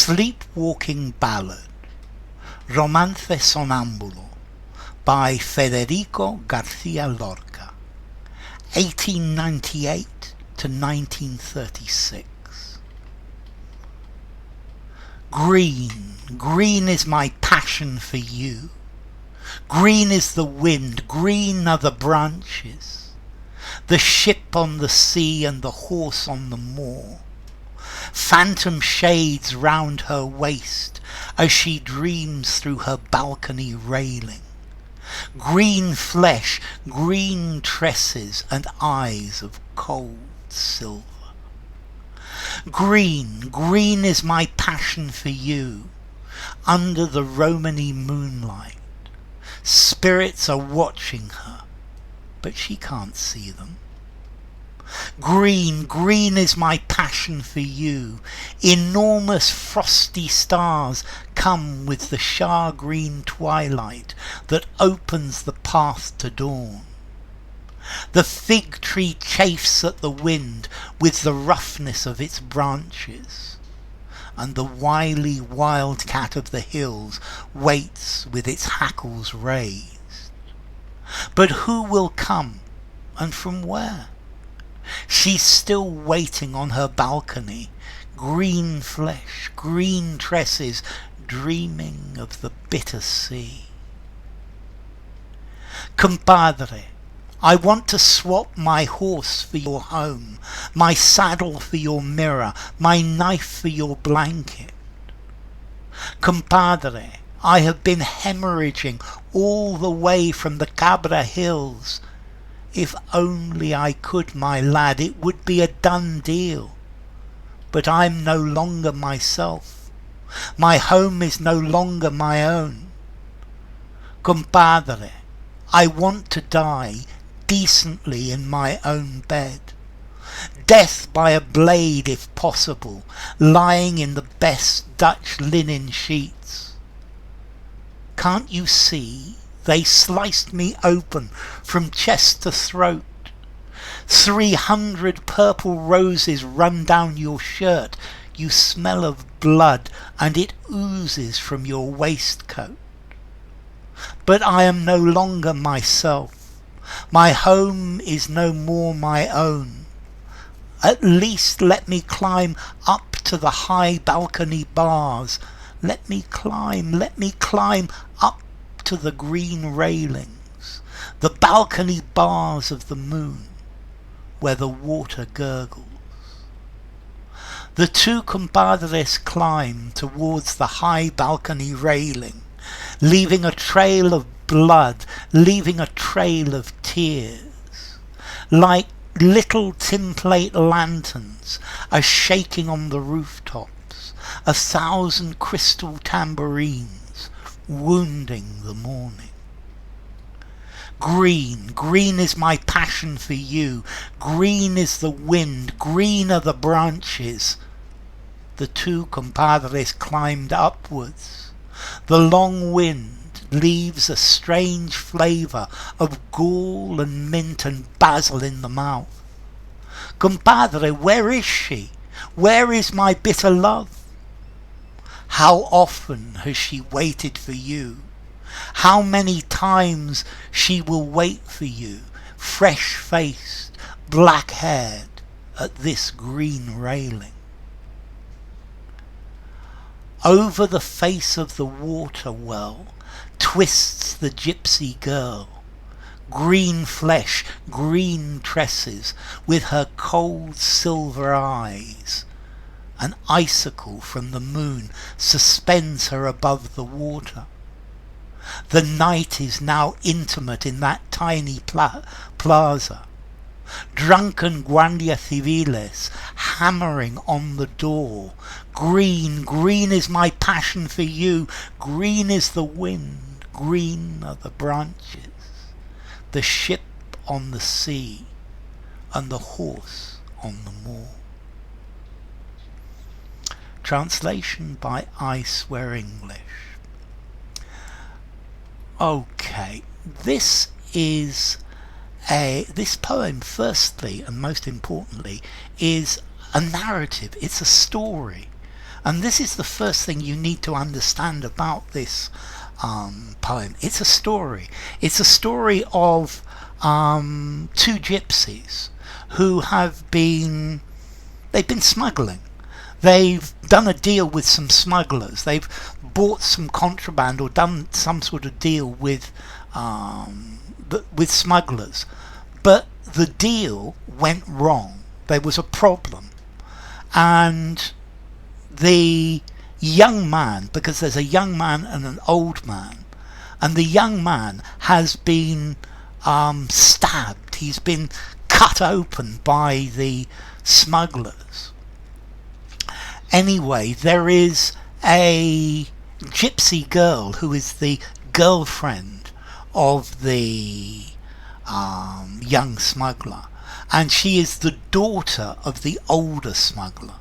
Sleepwalking Ballad, Romance Sonambulo, by Federico Garcia Lorca, 1898 to 1936. Green, green is my passion for you. Green is the wind, green are the branches, the ship on the sea and the horse on the moor. Phantom shades round her waist as she dreams through her balcony railing. Green flesh, green tresses and eyes of cold silver. Green, green is my passion for you. Under the Romani moonlight, spirits are watching her, but she can't see them. Green, green is my passion for you. Enormous frosty stars come with the shagreen twilight that opens the path to dawn. The fig tree chafes at the wind with the roughness of its branches, and the wily wildcat of the hills waits with its hackles raised. But who will come, and from where? She's still waiting on her balcony, green flesh, green tresses, dreaming of the bitter sea. Compadre, I want to swap my horse for your home, my saddle for your mirror, my knife for your blanket. Compadre, I have been hemorrhaging all the way from the Cabra Hills. If only I could, my lad, it would be a done deal. But I'm no longer myself. My home is no longer my own. Compadre, I want to die decently in my own bed. Death by a blade if possible, lying in the best Dutch linen sheets. Can't you see? They sliced me open from chest to throat. 300 purple roses run down your shirt. You smell of blood and it oozes from your waistcoat. But I am no longer myself. My home is no more my own. At least let me climb up to the high balcony bars. Let me climb up to the green railings, the balcony bars of the moon, where the water gurgles. The two compadres climb towards the high balcony railing, leaving a trail of blood, leaving a trail of tears. Like little tinplate lanterns are shaking on the rooftops, 1,000 crystal tambourines wounding the morning. Green, green is my passion for you. Green is the wind, green are the branches. The two compadres climbed upwards. The long wind leaves a strange flavour of gall and mint and basil in the mouth. Compadre, where is she? Where is my bitter love? How often has she waited for you? How many times she will wait for you, fresh-faced, black-haired, at this green railing. Over the face of the water well twists the gypsy girl, green flesh, green tresses, with her cold silver eyes. An icicle from the moon suspends her above the water. The night is now intimate in that tiny plaza. Drunken guardia civiles hammering on the door. Green, green is my passion for you. Green is the wind, green are the branches, the ship on the sea and the horse on the moor. Translation by I Swear English. Okay, this poem, firstly and most importantly, is a narrative. It's a story. And this is the first thing you need to understand about this poem. It's a story. It's a story of two gypsies who they've been smuggling. They've done a deal with some smugglers. They've bought some contraband or done some sort of deal with smugglers. But the deal went wrong. There was a problem. And the young man, because there's a young man and an old man, and the young man has been stabbed. He's been cut open by the smugglers. Anyway, there is a gypsy girl who is the girlfriend of the young smuggler, and she is the daughter of the older smuggler,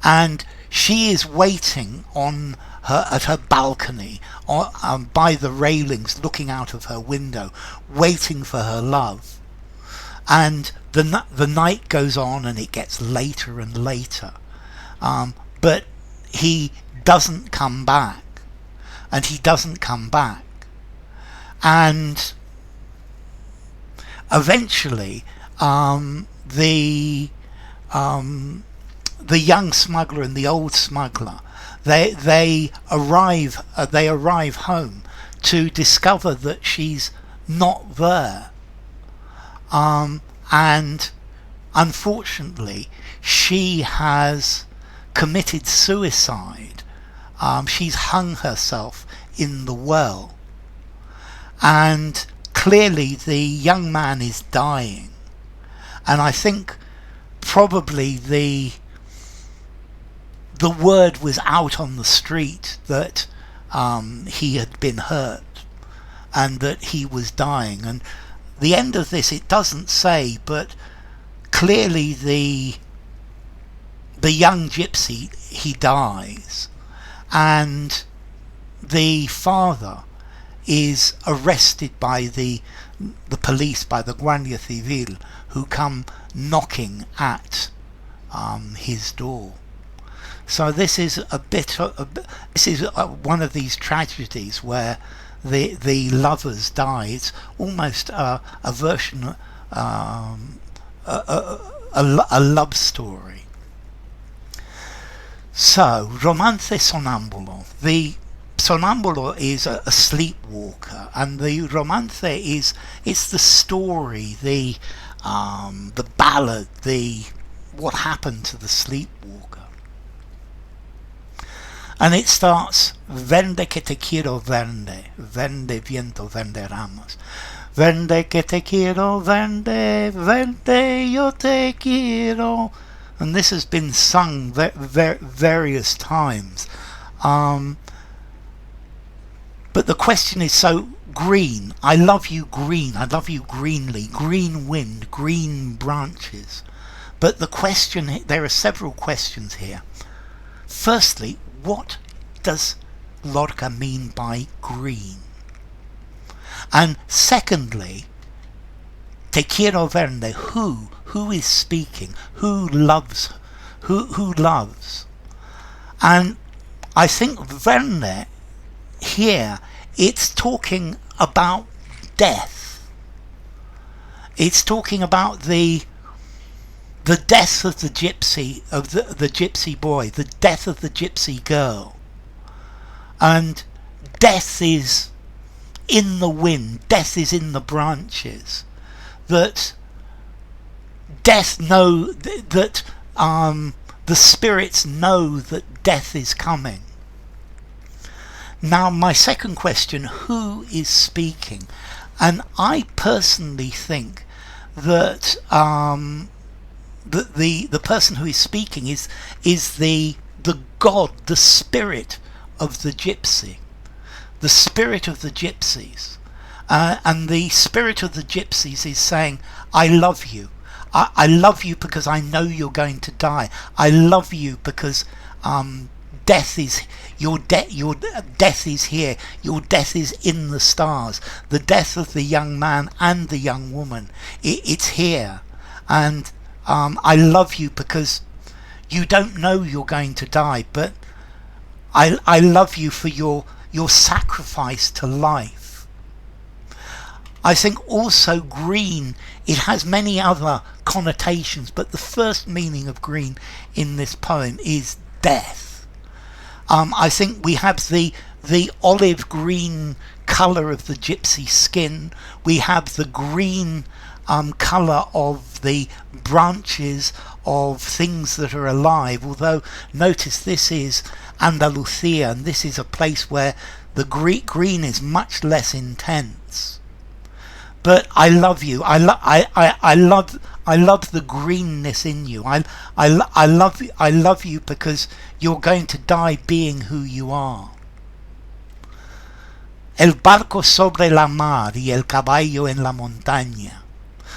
and she is waiting at her balcony by the railings, looking out of her window, waiting for her love. And the night goes on and it gets later and later, but he doesn't come back, and he doesn't come back, and eventually the young smuggler and the old smuggler, they arrive home to discover that she's not there, and unfortunately she has committed suicide. She's hung herself in the well, and clearly the young man is dying, and I think probably the word was out on the street that he had been hurt and that he was dying. And the end of this, it doesn't say, but clearly the young gypsy, he dies, and the father is arrested by the police, by the Guardia Civil, who come knocking at his door. So this is one of these tragedies where the lovers die. It's almost a version, a love story. So, Romance Sonambulo. The Sonámbulo is a sleepwalker, and the Romance it's the story, the ballad, what happened to the sleepwalker. And it starts, Vende que te quiero vende, vende viento, vende ramos. Vende que te quiero vende, vende yo te quiero. And this has been sung various times. But the question is so green. I love you green. I love you greenly. Green wind, green branches. But the question, there are several questions here. Firstly, what does Lorca mean by green? And secondly, te quiero verde. Who is speaking? Who loves? Who loves? And I think verde here, it's talking about death. It's talking about the death of the gypsy, of the gypsy boy, the death of the gypsy girl. And death is in the wind, death is in the branches. That death the spirits know that death is coming. Now, my second question, who is speaking? And I personally think that the person who is speaking is the god, the spirit of the gypsy, the spirit of the gypsies, and the spirit of the gypsies is saying, I love you. I love you because I know you're going to die. I love you because death is your death is here. Your death is in the stars. The death of the young man and the young woman, it's here. And I love you because You don't know you're going to die, but I love you for your sacrifice to life. I think also green, it has many other connotations, but the first meaning of green in this poem is death. I think we have the olive green colour of the gypsy skin. We have the green colour of the branches of things that are alive, although notice this is Andalusia, and this is a place where the green is much less intense. But I love you. I love the greenness in you. I love you because you're going to die being who you are. El barco sobre la mar y el caballo en la montaña.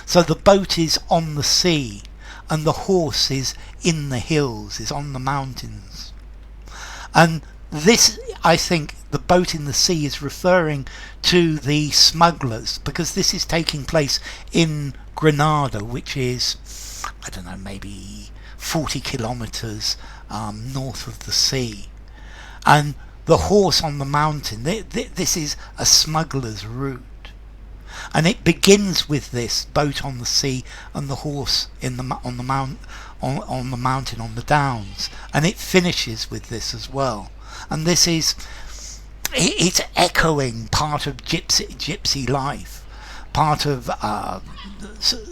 So the boat is on the sea and the horse is in the hills, is on the mountains. And this, I think, the boat in the sea is referring to the smugglers, because this is taking place in Granada, which is, I don't know, maybe 40 kilometres north of the sea. And the horse on the mountain, this is a smuggler's route. And it begins with this boat on the sea and the horse on the mountain, on the downs, and it finishes with this as well. And this is, it's echoing part of gypsy life, part of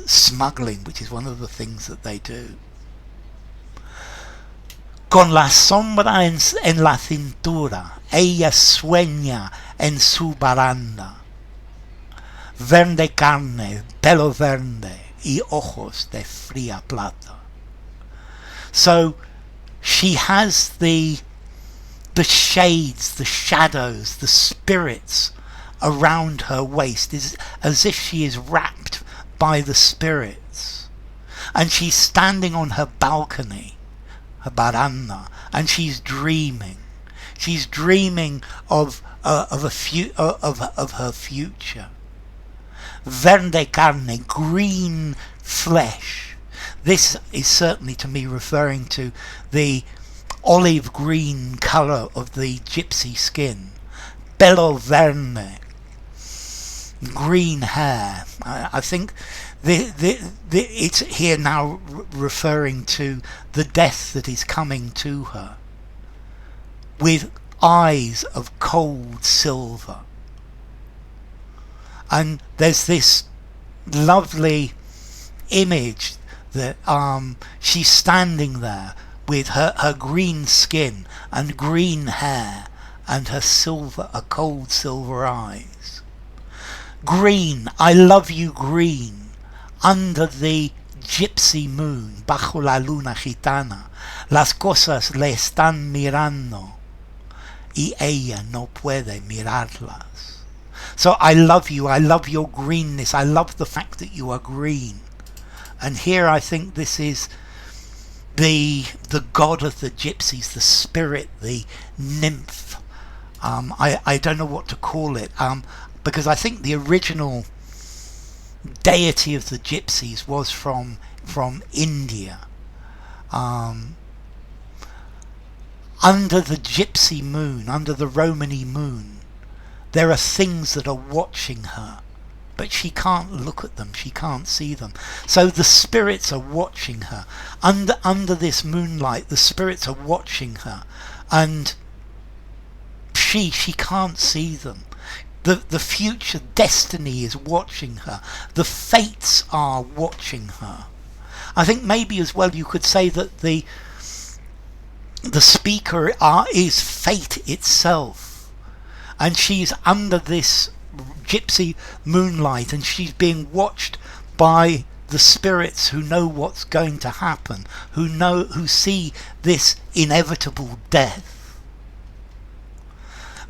smuggling, which is one of the things that they do. Con la sombra en la cintura, ella sueña en su baranda. Verde carne, pelo verde, y ojos de fría plata. So she has the shades, the shadows, the spirits around her waist, as if she is wrapped by the spirits. And she's standing on her balcony, her baranda, and she's dreaming. She's dreaming of her future. Verde carne, green flesh. This is certainly to me referring to the olive green colour of the gypsy skin. Pelo verde, green hair. I think it's here now referring to the death that is coming to her, with eyes of cold silver. And there's this lovely image that she's standing there with her green skin and green hair and her cold silver eyes. Green, I love you green, under the gypsy moon, bajo la luna gitana, las cosas le están mirando y ella no puede mirarlas. So I love you, I love your greenness, I love the fact that you are green. And here I think this is the god of the gypsies, the spirit, the nymph. I don't know what to call it, because I think the original deity of the gypsies was from India. Under the gypsy moon, under the Romani moon, there are things that are watching her, but she can't look at them, she can't see them. So the spirits are watching her. Under this moonlight, the spirits are watching her, and she can't see them. The future destiny is watching her. The fates are watching her. I think maybe as well you could say that the speaker is fate itself. And she's under this gypsy moonlight, and she's being watched by the spirits who know what's going to happen, who see this inevitable death.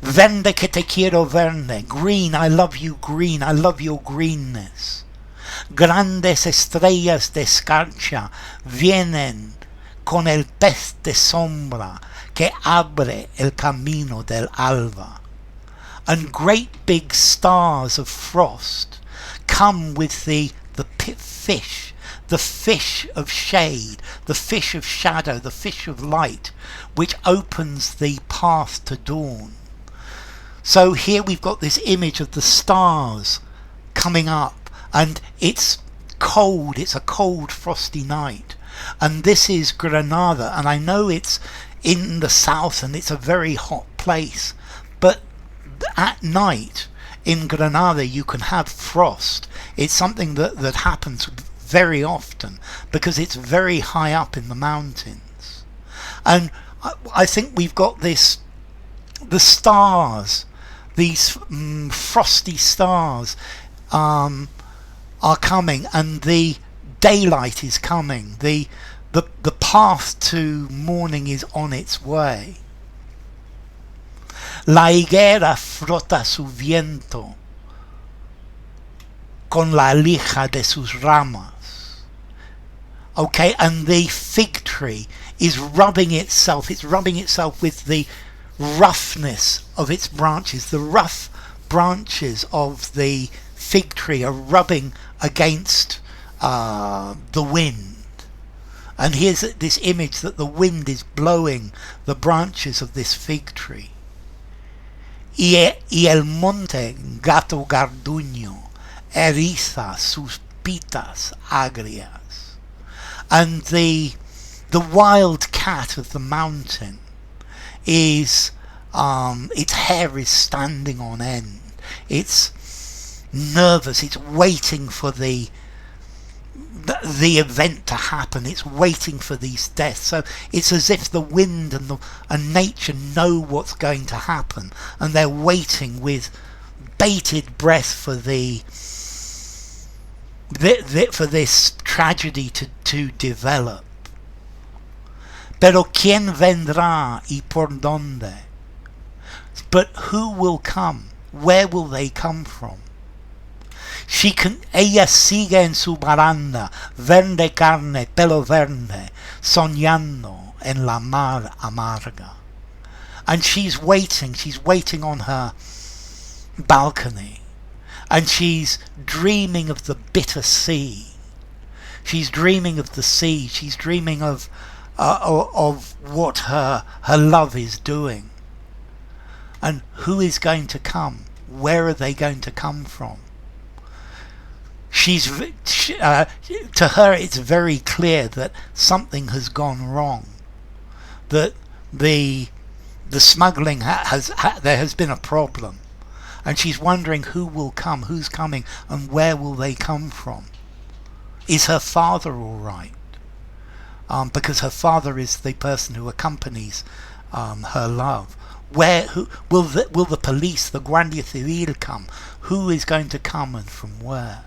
Verde que te quiero verde, green, I love you green, I love your greenness. Grandes estrellas de escarcha vienen con el pez de sombra que abre el camino del alba. And great big stars of frost come with the fish the fish of shade, the fish of shadow, the fish of light, which opens the path to dawn. So here we've got this image of the stars coming up, and it's cold, it's a cold frosty night, and this is Granada, and I know it's in the south and it's a very hot place, but at night in Granada you can have frost. It's something that happens very often because it's very high up in the mountains. And I think we've got this, the stars, these frosty stars are coming, and the daylight is coming. The path to morning is on its way. La higuera frota su viento con la lija de sus ramas. Okay, and the fig tree is rubbing itself. It's rubbing itself with the roughness of its branches. The rough branches of the fig tree are rubbing against the wind. And here's this image that the wind is blowing the branches of this fig tree. Y el monte gato garduño eriza sus pitas agrias. And the wild cat of the mountain is, its hair is standing on end. It's nervous, it's waiting for the event to happen. It's waiting for these deaths. So it's as if the wind and nature know what's going to happen, and they're waiting with bated breath for for this tragedy to develop. Pero quién vendrá y por dónde? But who will come? Where will they come from? Ella sigue en su baranda, verde carne, pelo verde, soñando en la mar amarga. And she's waiting on her balcony, and she's dreaming of the bitter sea. She's dreaming of the sea, she's dreaming of what her love is doing. And who is going to come? Where are they going to come from? To her it's very clear that something has gone wrong, that the smuggling there has been a problem, and she's wondering who will come, who's coming, and where will they come from. Is her father all right? Because her father is the person who accompanies her love. Who will the police, the Guardia Civil, come? Who is going to come, and from where?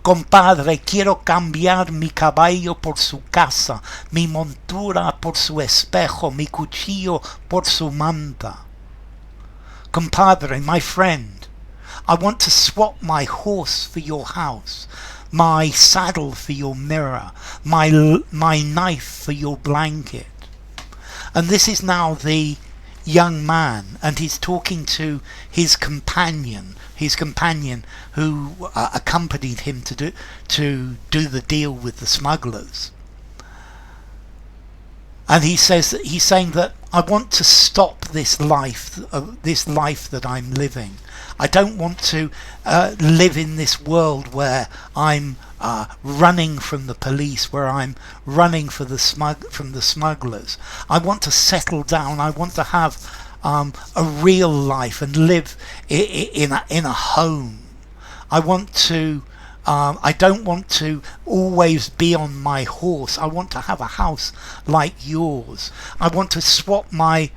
Compadre, quiero cambiar mi caballo por su casa, mi montura por su espejo, mi cuchillo por su manta. Compadre, my friend, I want to swap my horse for your house, my saddle for your mirror, my knife for your blanket. And this is now the young man, and he's talking to his companion who accompanied him to do the deal with the smugglers. And he's saying that I want to stop this life that I'm living. I don't want to live in this world where I'm running from the police, where I'm running from the smugglers. I want to settle down. I want to have a real life and live in a home. I don't want to always be on my horse. I want to have a house like yours. I want to swap the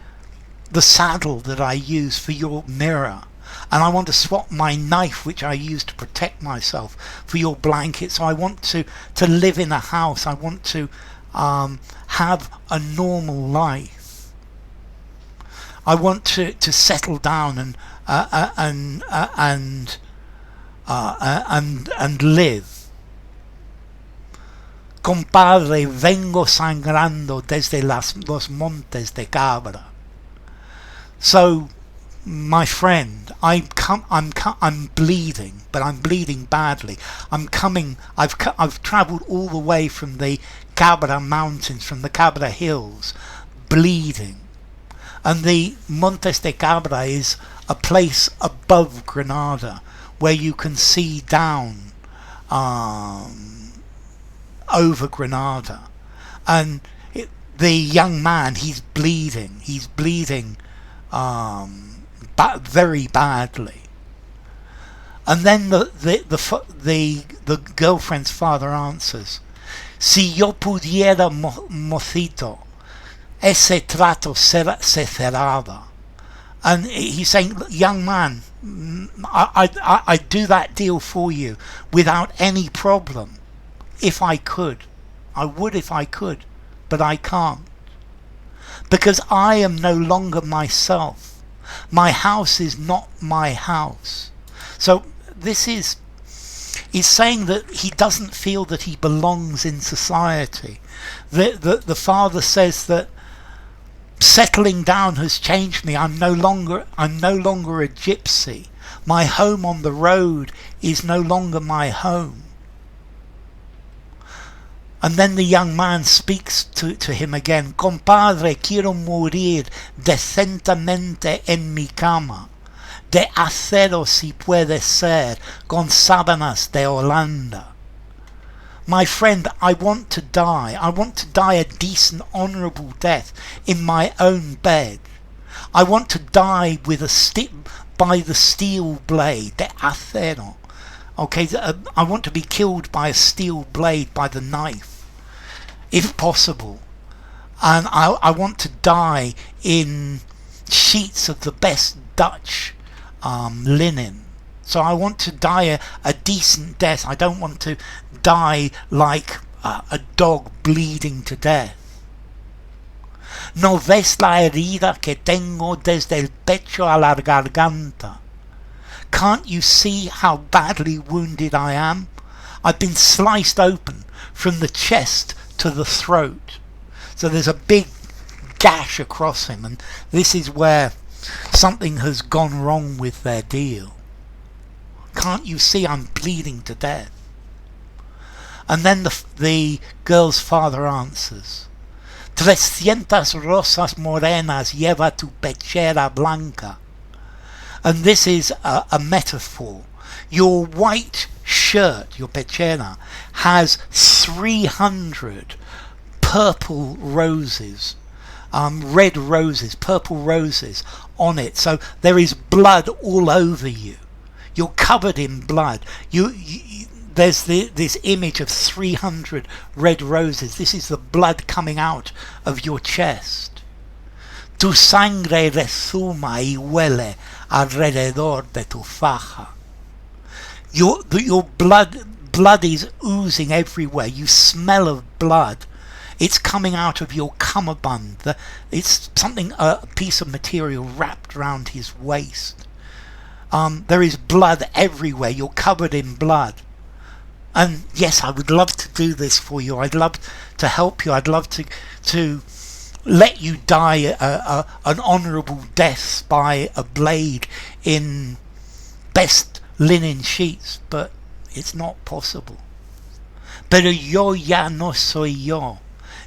saddle that I use for your mirror. And I want to swap my knife, which I use to protect myself, for your blanket. So I want to live in a house. I want to have a normal life. I want to settle down and live. Compadre, vengo sangrando desde los montes de Cabra. So My friend, I'm bleeding, but I'm bleeding badly. I've travelled all the way from the Cabra Mountains, from the Cabra Hills, bleeding. And the Montes de Cabra is a place above Granada where you can see down over Granada. And the young man, he's bleeding very badly. And then the girlfriend's father answers, "Si yo pudiera, mocito, ese trato se cerraba." And he's saying, young man, I'd do that deal for you without any problem. If I could. I would if I could, but I can't. Because I am no longer myself. My house is not my house. So this is saying that he doesn't feel that he belongs in society. The father says that settling down has changed me. I'm no longer a gypsy. My home on the road is no longer my home. And then the young man speaks to him again. "Compadre, quiero morir decentemente en mi cama. De acero si puede ser, con sábanas de Holanda." My friend, I want to die. I want to die a decent, honourable death in my own bed. I want to die with by the steel blade, de acero. Okay, I want to be killed by a steel blade, by the knife, if possible. And I want to die in sheets of the best Dutch linen. So I want to die a decent death. I don't want to die like a dog bleeding to death. "No ves la herida que tengo desde el pecho a la garganta?" Can't you see how badly wounded I am? I've been sliced open from the chest to the throat. So there's a big gash across him, and this is where something has gone wrong with their deal. Can't you see I'm bleeding to death? And then the girl's father answers, 300 rosas morenas lleva tu pechera blanca. And this is a metaphor. Your white shirt, your pechera, has 300 purple roses, red roses, purple roses on it. So there is blood all over you. You're covered in blood. There's this image of 300 red roses. This is the blood coming out of your chest. Tu sangre rezuma y huele alrededor de tu faja. Your blood is oozing everywhere. You smell of blood. It's coming out of your cummerbund. It's something, a piece of material wrapped around his waist. There is blood everywhere. You're covered in blood. And yes, I would love to do this for you. I'd love to help you. I'd love to let you die an honourable death by a blade in best linen sheets, but it's not possible. Pero yo ya no soy yo,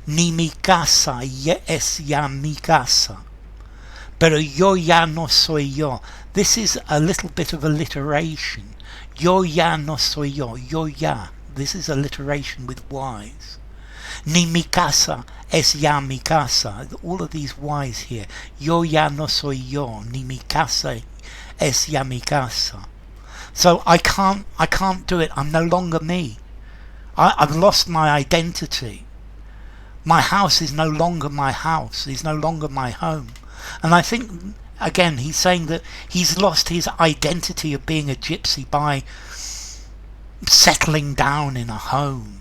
ni mi casa es ya mi casa. Pero yo ya no soy yo. This is a little bit of alliteration. Yo ya no soy yo, yo ya. This is alliteration with Y's. Ni mi casa es ya mi casa. All of these Y's here. Yo ya no soy yo, ni mi casa es ya mi casa. So I can't do it. I'm no longer me. I've lost my identity. My house is no longer my house. It's no longer my home. And I think, again, he's saying that he's lost his identity of being a gypsy by settling down in a home.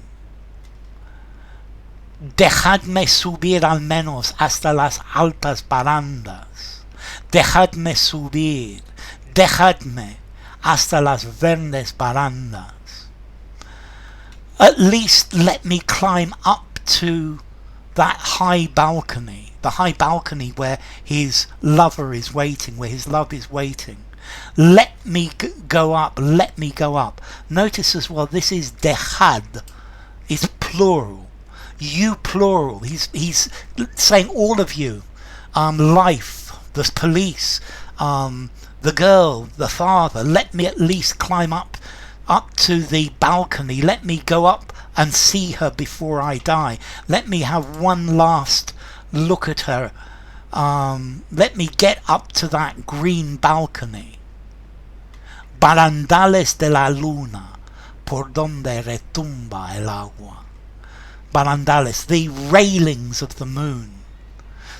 Dejadme subir al menos hasta las altas barandas. Dejadme subir. Dejadme hasta las verdes barandas. At least let me climb up to that high balcony. the high balcony where his lover is waiting, where his love is waiting. Let me go up, let me go up. Notice as well, this is dejad, it's plural. You plural. He's saying all of you. Life, the police, the girl, the father. Let me at least climb up to the balcony. Let me go up and see her before I die. Let me have one last look at her. Let me get up to that green balcony. Barandales de la luna, por donde retumba el agua. Barandales, the railings of the moon.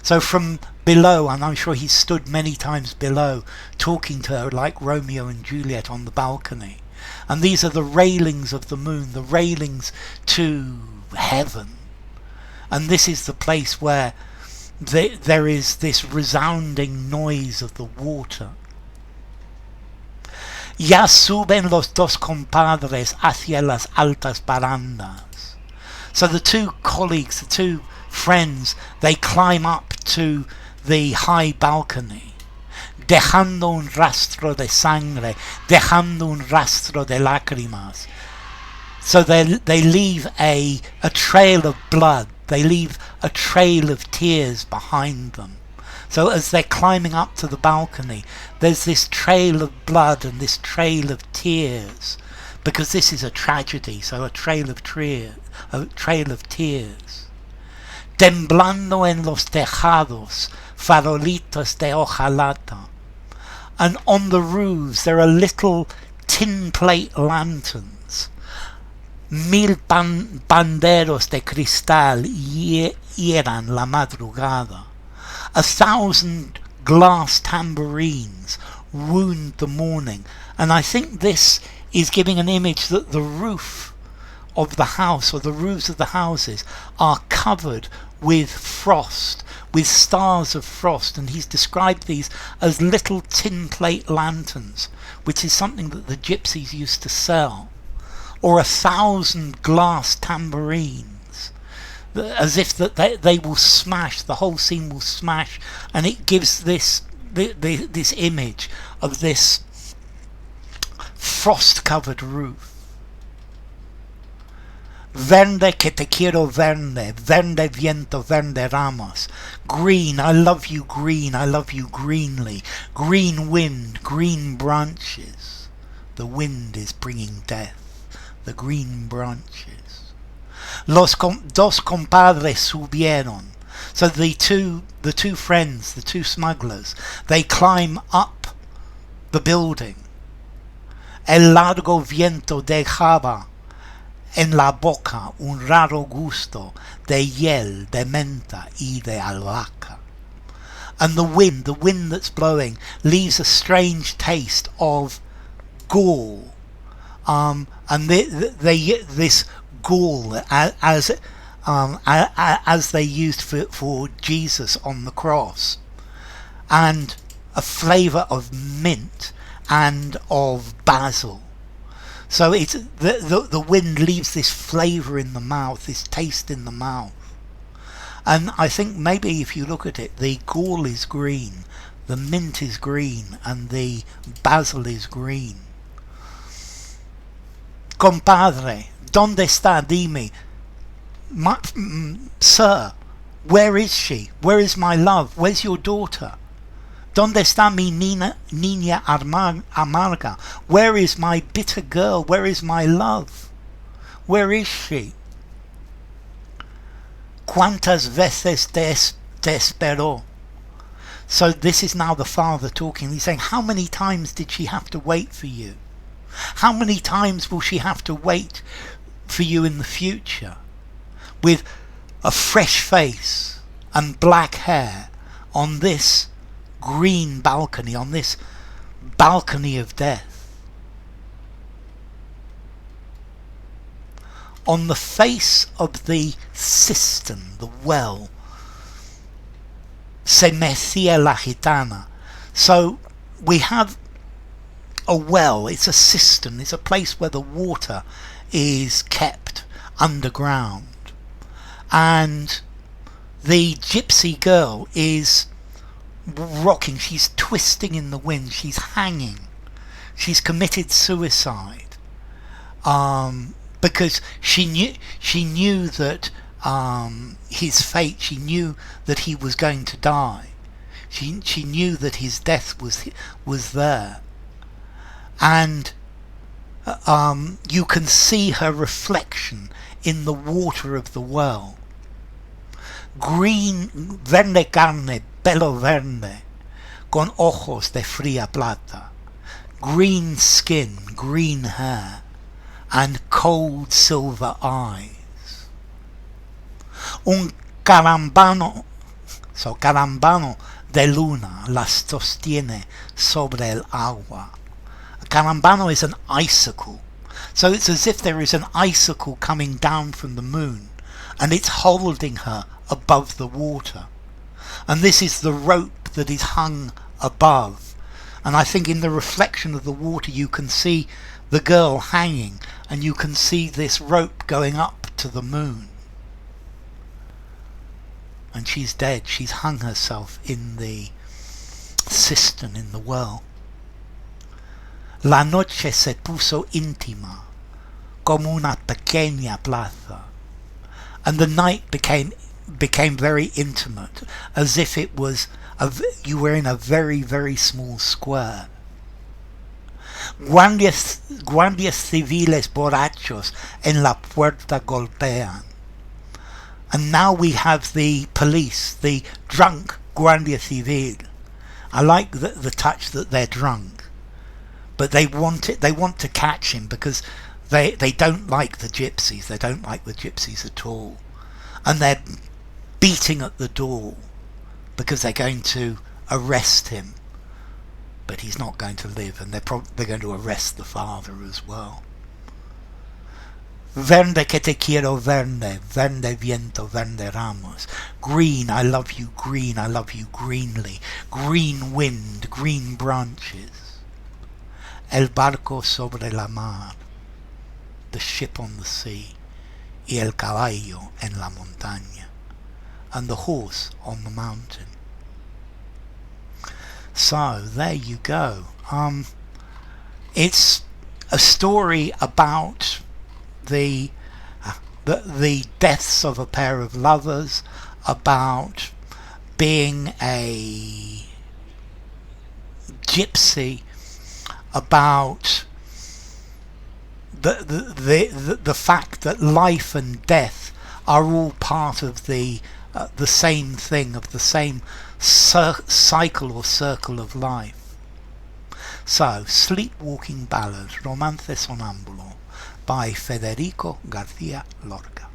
So from below, and I'm sure he stood many times below, talking to her like Romeo and Juliet on the balcony. And these are the railings of the moon, the railings to heaven. And this is the place where there is this resounding noise of the water. Ya suben los dos compadres hacia las altas barandas. So the two colleagues, the two friends, they climb up to the high balcony, dejando un rastro de sangre, dejando un rastro de lágrimas. So they leave a trail of blood, they leave a trail of tears behind them. So as they're climbing up to the balcony, there's this trail of blood and this trail of tears, because this is a tragedy, so a trail of tears. Temblando en los tejados, farolitos de hojalata. And on the roofs there are little tin plate lanterns. 1000 banderos de cristal hieran la madrugada. 1,000 glass tambourines wound the morning. And I think this is giving an image that the roof of the house, or the roofs of the houses, are covered with frost, with stars of frost, and he's described these as little tin plate lanterns, which is something that the gypsies used to sell, or 1,000 glass tambourines, as if that they will smash, the whole scene will smash, and it gives this image of this frost-covered roof. Verde que te quiero verde, verde viento, verde ramas. Green, I love you greenly. Green wind, green branches. The wind is bringing death, the green branches. Los dos compadres subieron. So the two friends, the two smugglers, they climb up the building. El largo viento dejaba en la boca un raro gusto de hiel, de menta y de albahaca. And the wind that's blowing leaves a strange taste of gall. And this gall, as they used for Jesus on the cross, and a flavour of mint and of basil. So it's the wind leaves this flavour in the mouth, this taste in the mouth. And I think maybe if you look at it, the gall is green, the mint is green, and the basil is green. Compadre, ¿dónde está? Dime. Sir, where is she? Where is my love? Where's your daughter? ¿Dónde está mi niña amarga? Where is my bitter girl? Where is my love? Where is she? ¿Cuántas veces te esperó? So this is now the father talking. He's saying, how many times did she have to wait for you? How many times will she have to wait for you in the future? With a fresh face and black hair on this green balcony, on this balcony of death. On the face of the cistern, the well, se mecía la gitana. So we have a well, it's a cistern, it's a place where the water is kept underground. And the gypsy girl is rocking, she's twisting in the wind, she's hanging, she's committed suicide, because she knew that his fate, she knew that he was going to die, she knew that his death was there, and you can see her reflection in the water of the well. Green, verde carne, pelo verde, con ojos de fría plata. Green skin, green hair, and cold silver eyes. Un carambano de luna las sostiene sobre el agua. A carambano is an icicle. So it's as if there is an icicle coming down from the moon, and it's holding her above the water. And this is the rope that is hung above. And I think in the reflection of the water you can see the girl hanging, and you can see this rope going up to the moon. And she's dead. She's hung herself in the cistern in the well. La noche se puso íntima, como una pequeña plaza. And the night became very intimate, as if it was you were in a very, very small square. Guardias civiles borrachos en la puerta golpean. And now we have the police, the drunk Guardia Civil. I like the touch that they're drunk, but they want to catch him because they don't like the gypsies. They don't like the gypsies at all, and they're beating at the door because they're going to arrest him, but he's not going to live, and they're going to arrest the father as well. Verde que te quiero verde, verde viento, verde ramos. Green, I love you greenly. Green wind, green branches. El barco sobre la mar, the ship on the sea. Y el caballo en la montaña, and the horse on the mountain. So there you go. It's a story about the deaths of a pair of lovers, about being a gypsy, about the fact that life and death are all part of the same thing, of the same cycle or circle of life. So, Sleepwalking Ballad, Romance Sonambulo, by Federico Garcia Lorca.